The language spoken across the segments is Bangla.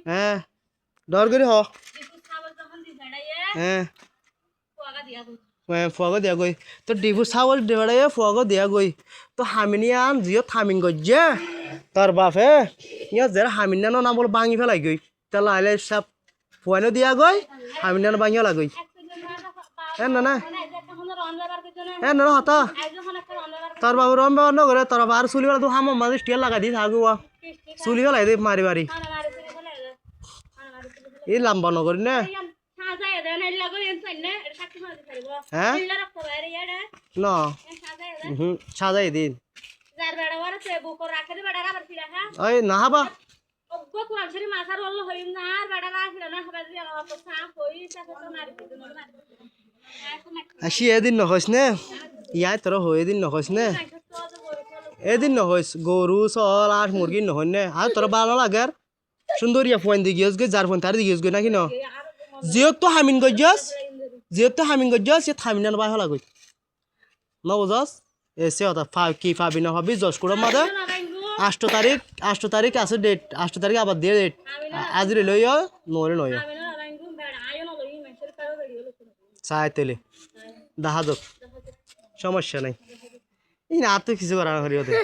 হ্যাঁ ডর করি হ হ্যাঁ ফুয়াগো দিয়া গই তো ডিবু চাউল দেবাড়ে ফুয়াগো দিয়া গই তো হামিনিয়ান জিও থামিন গজ্জে তার বাপে ইয়া যারা হামিনিয়ানো নাম বলে ভাঙি ফেলাই গই তাহলে আইলে সব ফুয়ানো দিয়া গই হামিনিয়ানো ভাঙিও লাগই হ্যাঁ না হ্যাঁ না হতা তোর বাবু রম ব্যবহার নগরে তোর বাবার চুলি বেলা তো হাম মাঝে স্টিয়ার লাগাই দিস আগুয়া চুলি ফেলাই দে মারি মারি এই লাম্বা নগর না হ্যাঁ ন সাজাই দিন ওই না হাবা আসি এদিন নহস নে ইয়াই তোর হয়ে এদিন নহস নে এদিন নহস গরু চল আর মুরগি নহন নে আর তোর ভালো লাগে আর সুন্দরিয়া ফোন দি গিয়েছ গে যার ফোন তার দি গিয়েছ গে নাকি ন জিয়ত তো হামিন গজ্জাস জিয়ত তো হামিন গজ্জাস সে থামিন না বাই হলা গই ন বুঝাস এসে অতা কি পাবি না পাবি জজ করে মাদে 8 তারিখ আছে ডেট 8 তারিখ আবার দিয়ে ডেট আজরে লইও নরে লইও চাই তেলে দেখা যাক সমস্যা নাই এই না তো কিছু করার হরি ওদের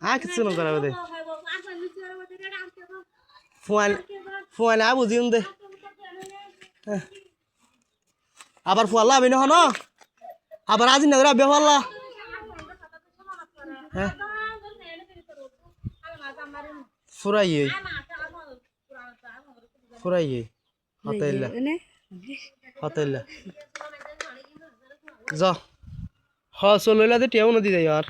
আর কিছু না করার ওদের ফোন ফোন আ বুঝিউন দে আবার ফোয়াল্লা আমি না হন আবার আজি নগরা বেহল্লা হ্যাঁ ফুরাইয়ে হতাইল্লা যা হ চলইলা দে টেও নদী যাই আর